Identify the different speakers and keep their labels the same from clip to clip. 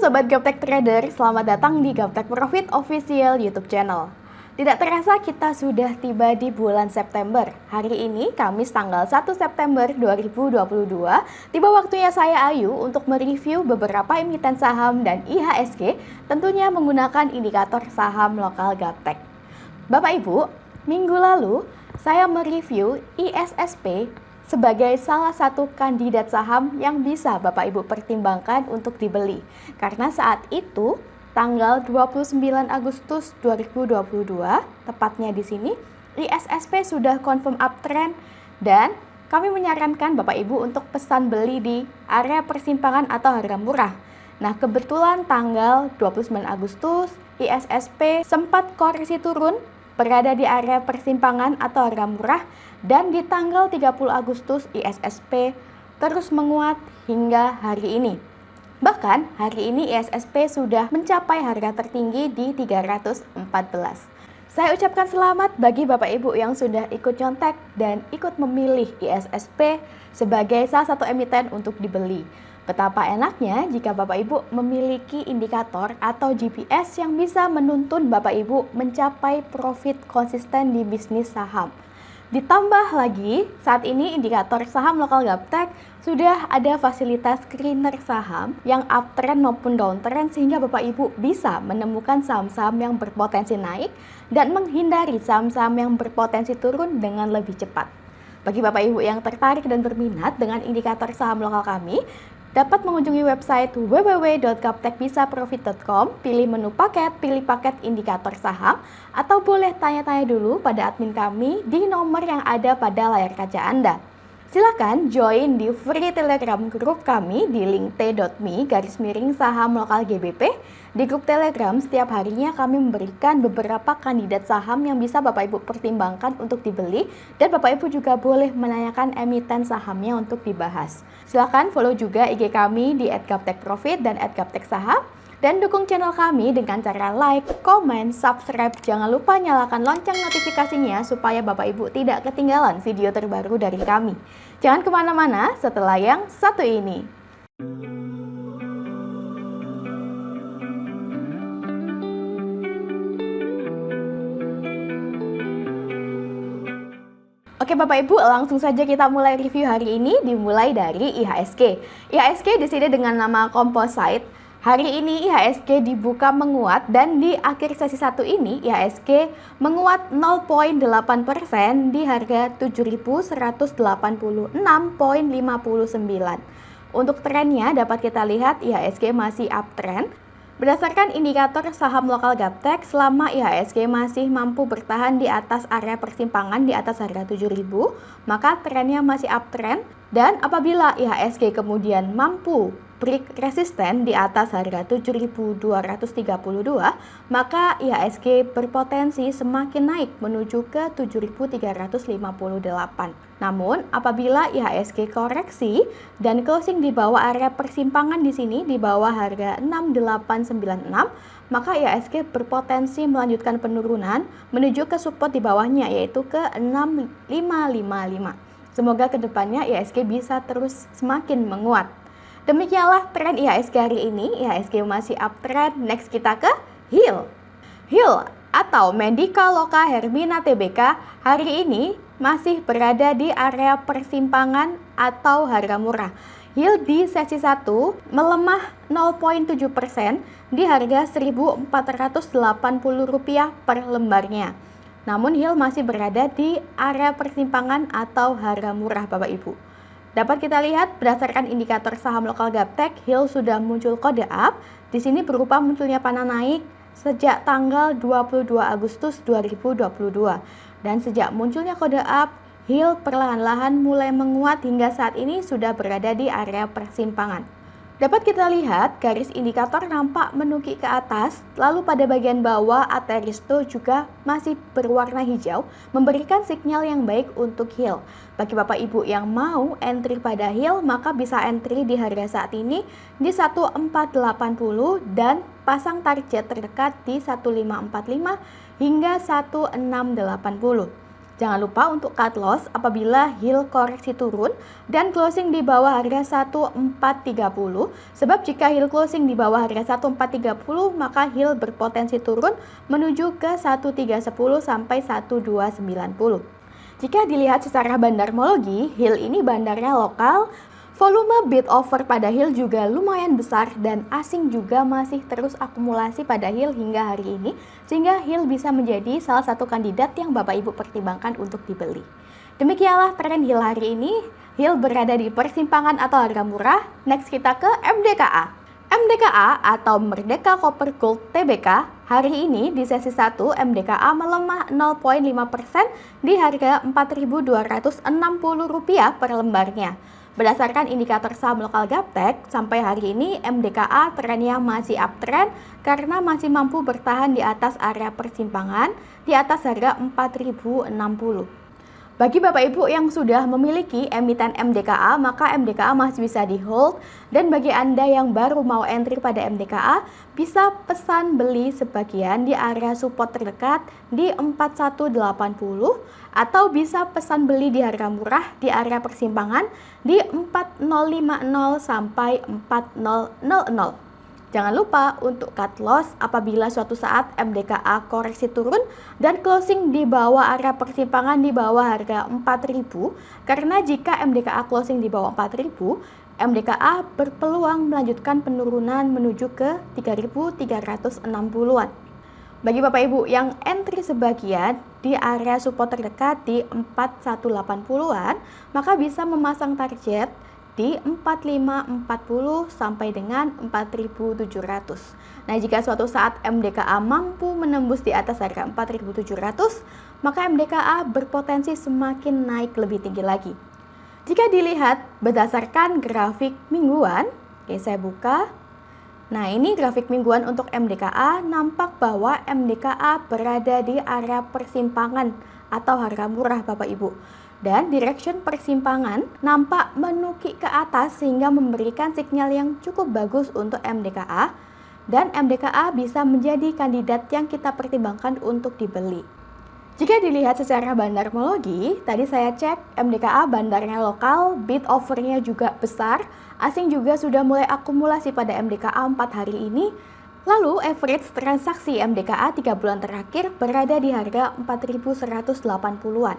Speaker 1: Sobat Gaptek Trader, selamat datang di Gaptek Profit Official YouTube channel. Tidak terasa kita sudah tiba di bulan September. Hari ini, Kamis tanggal 1 September 2022, tiba waktunya saya Ayu untuk mereview beberapa emiten saham dan IHSG, tentunya menggunakan indikator saham lokal Gaptek. Bapak Ibu, minggu lalu saya mereview ISSP sebagai salah satu kandidat saham yang bisa Bapak Ibu pertimbangkan untuk dibeli. Karena saat itu tanggal 29 Agustus 2022, tepatnya di sini, ISSP sudah confirm uptrend dan kami menyarankan Bapak Ibu untuk pesan beli di area persimpangan atau harga murah. Nah, kebetulan tanggal 29 Agustus ISSP sempat koreksi turun berada di area persimpangan atau harga murah, dan di tanggal 30 Agustus ISSP terus menguat hingga hari ini. Bahkan hari ini ISSP sudah mencapai harga tertinggi di 314. Saya ucapkan selamat bagi Bapak Ibu yang sudah ikut contek dan ikut memilih ISSP sebagai salah satu emiten untuk dibeli. Betapa enaknya jika Bapak Ibu memiliki indikator atau GPS yang bisa menuntun Bapak Ibu mencapai profit konsisten di bisnis saham. Ditambah lagi, saat ini indikator saham lokal Gaptek sudah ada fasilitas screener saham yang uptrend maupun downtrend sehingga Bapak Ibu bisa menemukan saham-saham yang berpotensi naik dan menghindari saham-saham yang berpotensi turun dengan lebih cepat. Bagi Bapak Ibu yang tertarik dan berminat dengan indikator saham lokal kami, dapat mengunjungi website www.gaptekbisaprofit.com, pilih menu paket, pilih paket indikator saham, atau boleh tanya-tanya dulu pada admin kami di nomor yang ada pada layar kaca Anda. Silakan join di free Telegram group kami di link t.me/saham lokal GBP. Di grup Telegram setiap harinya kami memberikan beberapa kandidat saham yang bisa Bapak Ibu pertimbangkan untuk dibeli, dan Bapak Ibu juga boleh menanyakan emiten sahamnya untuk dibahas. Silakan follow juga IG kami di @gaptekprofit dan @gapteksaham, dan dukung channel kami dengan cara like, komen, subscribe. Jangan lupa nyalakan lonceng notifikasinya supaya Bapak Ibu tidak ketinggalan video terbaru dari kami. Jangan kemana-mana setelah yang satu ini. Oke Bapak Ibu, langsung saja kita mulai review hari ini, dimulai dari IHSG. IHSG di sini dengan nama Composite. Hari ini IHSG dibuka menguat dan di akhir sesi 1 ini IHSG menguat 0,8% di harga 7.186,59. Untuk trennya dapat kita lihat IHSG masih uptrend. Berdasarkan indikator saham lokal Gaptek, selama IHSG masih mampu bertahan di atas area persimpangan di atas harga 7.000, maka trennya masih uptrend. Dan apabila IHSG kemudian mampu break resisten di atas harga 7.232, maka IHSG berpotensi semakin naik menuju ke 7.358. Namun, apabila IHSG koreksi dan closing di bawah area persimpangan di sini di bawah harga 6896, maka IHSG berpotensi melanjutkan penurunan menuju ke support di bawahnya yaitu ke 6555. Semoga kedepannya IHSG bisa terus semakin menguat. Demikianlah tren IHSG hari ini. IHSG masih uptrend. Next kita ke HIL. HIL atau Medica Loka Hermina Tbk hari ini masih berada di area persimpangan atau harga murah. HIL di sesi 1 melemah 0,7% di harga Rp1.480 per lembarnya. Namun HIL masih berada di area persimpangan atau harga murah Bapak Ibu. Dapat kita lihat berdasarkan indikator saham lokal Gaptek, HIL sudah muncul kode up. Di sini berupa munculnya panah naik sejak tanggal 22 Agustus 2022. Dan sejak munculnya kode up, HIL perlahan-lahan mulai menguat hingga saat ini sudah berada di area persimpangan. Dapat kita lihat garis indikator nampak menukik ke atas, lalu pada bagian bawah Ateristo juga masih berwarna hijau, memberikan sinyal yang baik untuk HIL. Bagi Bapak Ibu yang mau entry pada HIL, maka bisa entry di harga saat ini di 1480 dan pasang target terdekat di 1545 hingga 1680. Jangan lupa untuk cut loss apabila HIL koreksi turun dan closing di bawah harga 1430. Sebab jika HIL closing di bawah harga 1430, maka HIL berpotensi turun menuju ke 1310 sampai 1290. Jika dilihat secara bandarmologi, HIL ini bandarnya lokal. Volume bid offer pada HIL juga lumayan besar dan asing juga masih terus akumulasi pada HIL hingga hari ini, sehingga HIL bisa menjadi salah satu kandidat yang Bapak Ibu pertimbangkan untuk dibeli. Demikianlah tren HIL hari ini. HIL berada di persimpangan atau harga murah. Next kita ke MDKA. MDKA atau Merdeka Copper Gold Tbk hari ini di sesi 1 MDKA melemah 0,5% di harga Rp4.260 per lembarnya. Berdasarkan indikator saham lokal Gaptek, sampai hari ini MDKA trennya masih uptrend karena masih mampu bertahan di atas area persimpangan di atas harga 4.060. Bagi Bapak Ibu yang sudah memiliki emiten MDKA, maka MDKA masih bisa di hold. Dan bagi Anda yang baru mau entry pada MDKA, bisa pesan beli sebagian di area support terdekat di 4180 atau bisa pesan beli di harga murah di area persimpangan di 4050 sampai 4000. Jangan lupa untuk cut loss apabila suatu saat MDKA koreksi turun dan closing di bawah area persimpangan di bawah harga 4.000, karena jika MDKA closing di bawah 4.000, MDKA berpeluang melanjutkan penurunan menuju ke 3.360-an. Bagi Bapak Ibu yang entry sebagian di area support terdekat di 4180-an, maka bisa memasang target di 4540 sampai dengan 4700. Nah, jika suatu saat MDKA mampu menembus di atas harga 4700, maka MDKA berpotensi semakin naik lebih tinggi lagi. Jika dilihat berdasarkan grafik mingguan, oke saya buka. Nah, ini grafik mingguan untuk MDKA, nampak bahwa MDKA berada di area persimpangan atau harga murah Bapak Ibu. Dan direction persimpangan nampak menukik ke atas sehingga memberikan sinyal yang cukup bagus untuk MDKA. Dan MDKA bisa menjadi kandidat yang kita pertimbangkan untuk dibeli. Jika dilihat secara bandarmologi, tadi saya cek MDKA bandarnya lokal, bid offernya juga besar, asing juga sudah mulai akumulasi pada MDKA 4 hari ini. Lalu average transaksi MDKA 3 bulan terakhir berada di harga 4.180-an.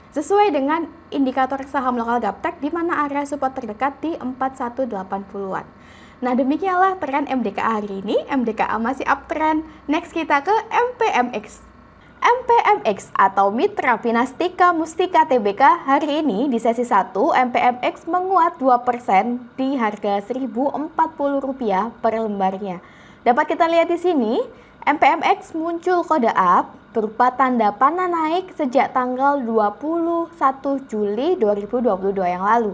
Speaker 1: Sesuai dengan indikator saham lokal Gaptek di mana area support terdekat di 4180-an. Nah, demikianlah tren MDKA hari ini. MDKA masih uptrend. Next kita ke MPMX. MPMX atau Mitra Pinastika Mustika Tbk hari ini di sesi 1 MPMX menguat 2% di harga Rp1.040 per lembarnya. Dapat kita lihat di sini, MPMX muncul kode up berupa tanda panah naik sejak tanggal 21 Juli 2022 yang lalu.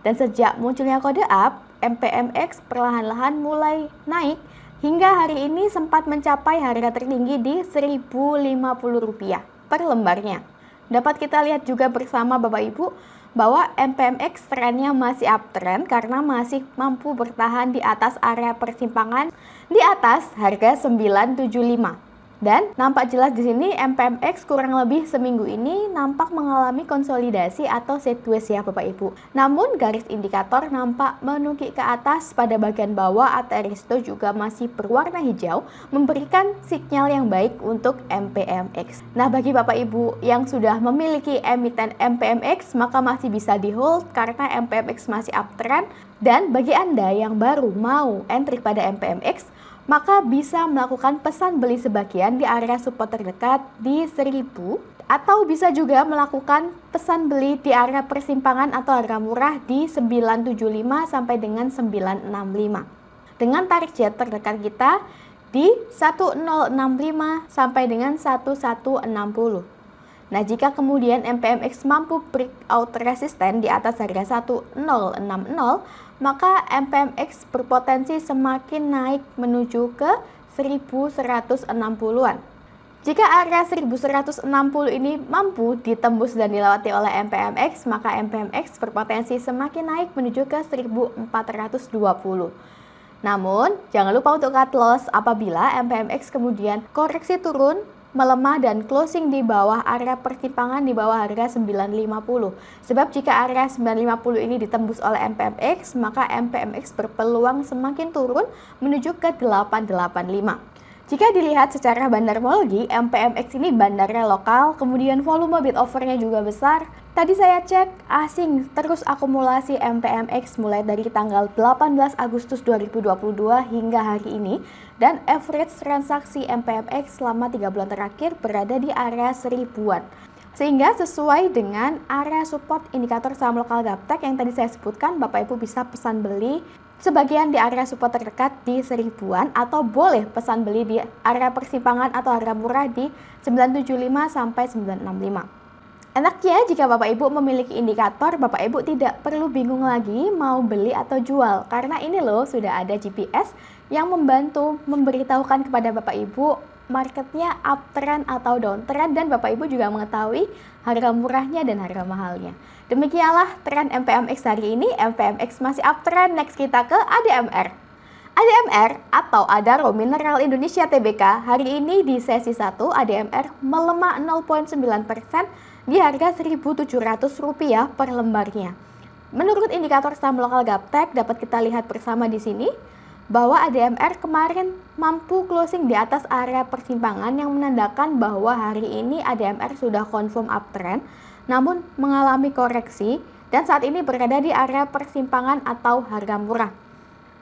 Speaker 1: Dan sejak munculnya kode up, MPMX perlahan-lahan mulai naik hingga hari ini sempat mencapai harga tertinggi di Rp1.050 per lembarnya. Dapat kita lihat juga bersama Bapak Ibu bahwa MPMX trennya masih uptrend karena masih mampu bertahan di atas area persimpangan di atas harga 975. Dan nampak jelas di sini MPMX kurang lebih seminggu ini nampak mengalami konsolidasi atau sideways ya Bapak Ibu. Namun garis indikator nampak menukik ke atas pada bagian bawah atau Aristo juga masih berwarna hijau, memberikan sinyal yang baik untuk MPMX. Nah, bagi Bapak Ibu yang sudah memiliki emiten MPMX maka masih bisa di hold karena MPMX masih uptrend. Dan bagi Anda yang baru mau entry pada MPMX, maka bisa melakukan pesan beli sebagian di area support terdekat di 1000 atau bisa juga melakukan pesan beli di area persimpangan atau harga murah di 975 sampai dengan 965 dengan target terdekat kita di 1065 sampai dengan 1160. Nah, jika kemudian MPMX mampu breakout resisten di atas harga 1060, maka MPMX berpotensi semakin naik menuju ke 1160-an. Jika area 1160 ini mampu ditembus dan dilewati oleh MPMX, maka MPMX berpotensi semakin naik menuju ke 1420. Namun, jangan lupa untuk cut loss apabila MPMX kemudian koreksi turun melemah dan closing di bawah area persimpangan di bawah harga 950. Sebab jika area 950 ini ditembus oleh MPMX, maka MPMX berpeluang semakin turun menuju ke 885. Jika dilihat secara bandarmologi, MPMX ini bandarnya lokal, kemudian volume bid offernya juga besar. Tadi saya cek, asing terus akumulasi MPMX mulai dari tanggal 18 Agustus 2022 hingga hari ini, dan average transaksi MPMX selama 3 bulan terakhir berada di area 1000-an. Sehingga sesuai dengan area support indikator saham lokal Gaptek yang tadi saya sebutkan, Bapak Ibu bisa pesan beli sebagian di area support terdekat di 1000-an atau boleh pesan beli di area persimpangan atau harga murah di 975 sampai 965. Enaknya jika Bapak Ibu memiliki indikator, Bapak Ibu tidak perlu bingung lagi mau beli atau jual, karena ini loh sudah ada GPS yang membantu memberitahukan kepada Bapak Ibu marketnya uptrend atau downtrend, dan Bapak Ibu juga mengetahui harga murahnya dan harga mahalnya. Demikianlah tren MPMX hari ini. MPMX masih uptrend. Next kita ke ADMR. ADMR atau Adaro Mineral Indonesia Tbk hari ini di sesi 1 ADMR melemah 0,9% di harga Rp1.700 per lembarnya. Menurut indikator saham lokal Gaptek dapat kita lihat bersama di sini bahwa ADMR kemarin mampu closing di atas area persimpangan yang menandakan bahwa hari ini ADMR sudah confirm uptrend namun mengalami koreksi dan saat ini berada di area persimpangan atau harga murah.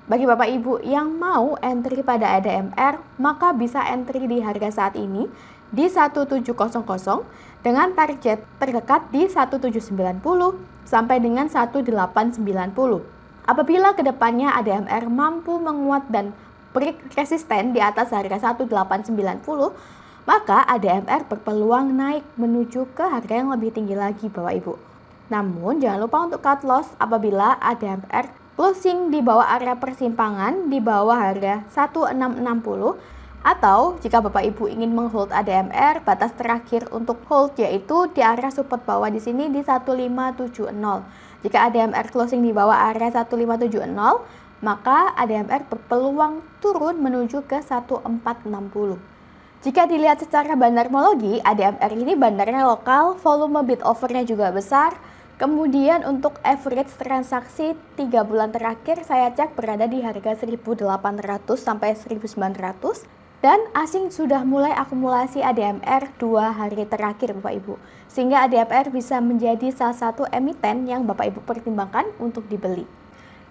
Speaker 1: Bagi Bapak Ibu yang mau entry pada ADMR, maka bisa entry di harga saat ini di 1700 dengan target terdekat di 1790 sampai dengan 1890. Apabila kedepannya ADMR mampu menguat dan break resisten di atas harga 1890, maka ADMR berpeluang naik menuju ke harga yang lebih tinggi lagi Bapak Ibu. Namun jangan lupa untuk cut loss apabila ADMR closing di bawah area persimpangan di bawah harga 1660, atau jika Bapak Ibu ingin menghold ADMR, batas terakhir untuk hold yaitu di area support bawah di sini di 1570. Jika ADMR closing di bawah area 1570, maka ADMR berpeluang turun menuju ke 1460. Jika dilihat secara bandarmologi, ADMR ini bandarnya lokal, volume bid offernya juga besar. Kemudian untuk average transaksi 3 bulan terakhir saya cek berada di harga 1.800 sampai 1.900. Dan asing sudah mulai akumulasi ADMR 2 hari terakhir Bapak Ibu. Sehingga ADMR bisa menjadi salah satu emiten yang Bapak Ibu pertimbangkan untuk dibeli.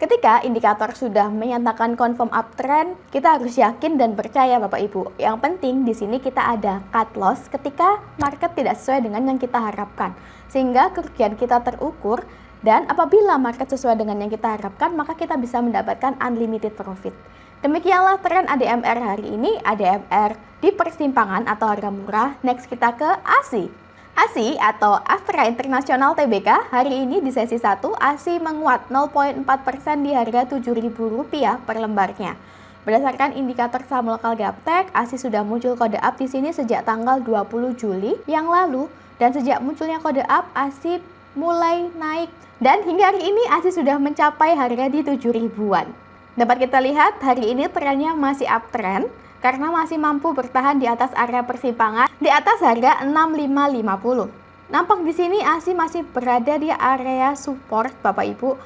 Speaker 1: Ketika indikator sudah menyatakan confirm uptrend, kita harus yakin dan percaya Bapak Ibu. Yang penting di sini kita ada cut loss ketika market tidak sesuai dengan yang kita harapkan. Sehingga kerugian kita terukur, dan apabila market sesuai dengan yang kita harapkan, maka kita bisa mendapatkan unlimited profit. Demikianlah tren ADMR hari ini, ADMR di persimpangan atau harga murah. Next kita ke ASI. ASI atau Astra International Tbk hari ini di sesi 1 ASI menguat 0,4% di harga Rp7.000 per lembarnya. Berdasarkan indikator saham lokal Gaptek, ASI sudah muncul kode up di sini sejak tanggal 20 Juli yang lalu, dan sejak munculnya kode up ASI mulai naik dan hingga hari ini ASI sudah mencapai harga di 7.000-an. Dapat kita lihat hari ini trennya masih uptrend karena masih mampu bertahan di atas area persimpangan di atas harga 6550. Nampak di sini ASI masih berada di area support Bapak Ibu.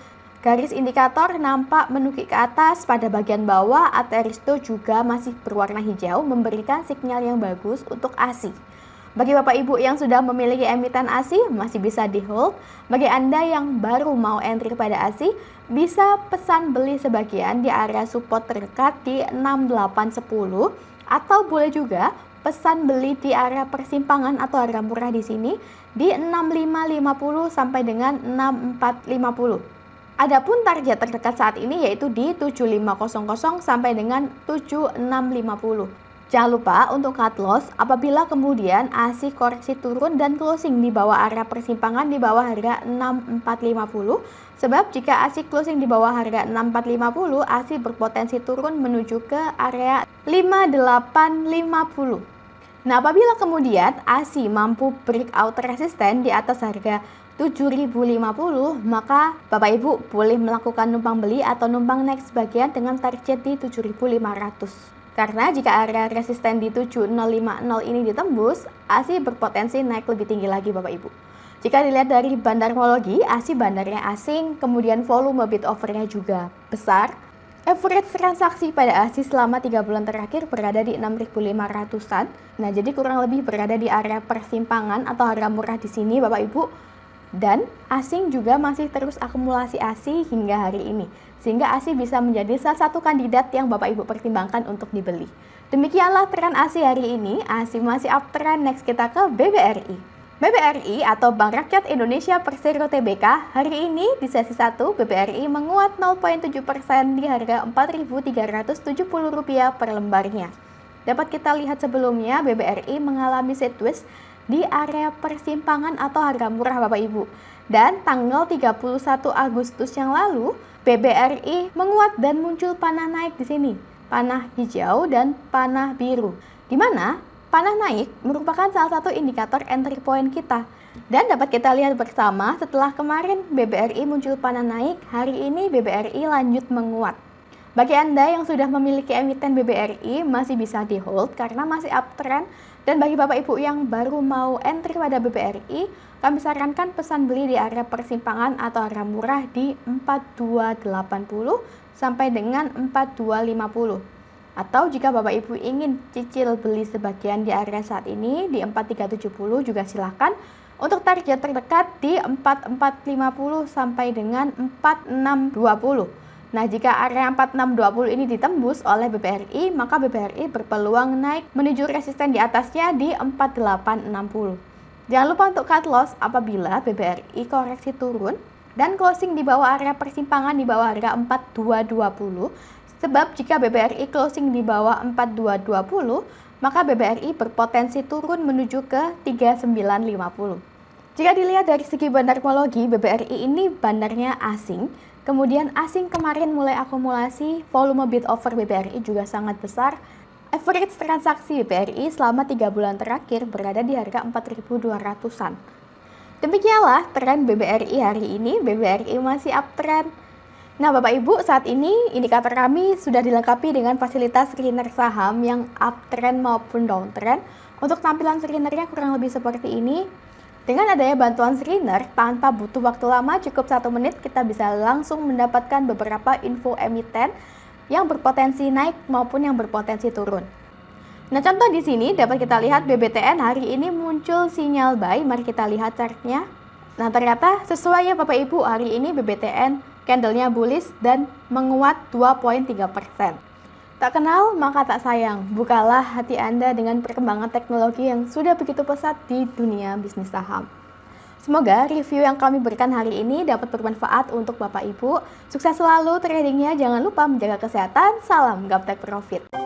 Speaker 1: Garis indikator nampak menukik ke atas pada bagian bawah. Ateristo juga masih berwarna hijau memberikan sinyal yang bagus untuk ASI. Bagi Bapak Ibu yang sudah memiliki emiten ASI masih bisa di hold. Bagi Anda yang baru mau entry pada ASI, bisa pesan beli sebagian di area support terdekat di 6810 atau boleh juga pesan beli di area persimpangan atau harga murah di sini di 6550 sampai dengan 6450. Adapun target terdekat saat ini yaitu di 7500 sampai dengan 7650. Jangan lupa untuk cut loss apabila kemudian ASI koreksi turun dan closing di bawah area persimpangan di bawah harga 6450. Sebab jika ASI closing di bawah harga 6450, ASI berpotensi turun menuju ke area 5850. Nah, apabila kemudian ASI mampu breakout resisten di atas harga 7.050, maka Bapak Ibu boleh melakukan numpang beli atau numpang naik sebagian dengan target di 7.500. Karena jika area resisten di 7050 ini ditembus, ASI berpotensi naik lebih tinggi lagi Bapak Ibu. Jika dilihat dari bandarmologi, ASI bandarnya asing, kemudian volume bid offernya juga besar. Average transaksi pada ASI selama 3 bulan terakhir berada di 6.500-an. Nah, jadi kurang lebih berada di area persimpangan atau harga murah di sini Bapak Ibu. Dan asing juga masih terus akumulasi ASI hingga hari ini. Sehingga ASI bisa menjadi salah satu kandidat yang Bapak Ibu pertimbangkan untuk dibeli. Demikianlah tren ASI hari ini. ASI masih uptrend, next kita ke BBRI. BBRI atau Bank Rakyat Indonesia Persero Tbk hari ini di sesi 1 BBRI menguat 0,7% di harga Rp4.370 per lembarnya. Dapat kita lihat sebelumnya BBRI mengalami sideways di area persimpangan atau harga murah Bapak Ibu. Dan tanggal 31 Agustus yang lalu BBRI menguat dan muncul panah naik di sini, panah hijau dan panah biru. Di mana panah naik merupakan salah satu indikator entry point kita. Dan dapat kita lihat bersama setelah kemarin BBRI muncul panah naik, hari ini BBRI lanjut menguat. Bagi Anda yang sudah memiliki emiten BBRI masih bisa di hold karena masih uptrend. Dan bagi Bapak Ibu yang baru mau entry pada BBRI, kami sarankan pesan beli di area persimpangan atau harga murah di 4280 sampai dengan 4250. Atau jika Bapak Ibu ingin cicil beli sebagian di area saat ini di 4370 juga silakan. Untuk target terdekat di 4450 sampai dengan 4620. Nah, jika area 4620 ini ditembus oleh BBRI, maka BBRI berpeluang naik menuju resisten di atasnya di 4860. Jangan lupa untuk cut loss apabila BBRI koreksi turun dan closing di bawah area persimpangan di bawah harga 4220. Sebab jika BBRI closing di bawah 4220, maka BBRI berpotensi turun menuju ke 3950. Jika dilihat dari segi bandarmologi, BBRI ini bandarnya asing. Kemudian asing kemarin mulai akumulasi, volume bid offer BBRI juga sangat besar. Average transaksi BBRI selama 3 bulan terakhir berada di harga 4.200-an. Demikianlah tren BBRI hari ini. BBRI masih uptrend. Nah Bapak Ibu, saat ini indikator kami sudah dilengkapi dengan fasilitas screener saham yang uptrend maupun downtrend. Untuk tampilan screenernya kurang lebih seperti ini. Dengan adanya bantuan screener, tanpa butuh waktu lama, cukup 1 menit kita bisa langsung mendapatkan beberapa info emiten yang berpotensi naik maupun yang berpotensi turun. Nah contoh di sini dapat kita lihat BBTN hari ini muncul sinyal buy. Mari kita lihat chartnya. Nah ternyata sesuai ya Bapak Ibu, hari ini BBTN candlenya bullish dan menguat 2,3%. Tak kenal maka tak sayang. Bukalah hati Anda dengan perkembangan teknologi yang sudah begitu pesat di dunia bisnis saham. Semoga review yang kami berikan hari ini dapat bermanfaat untuk Bapak Ibu. Sukses selalu tradingnya, jangan lupa menjaga kesehatan. Salam Gaptek Profit.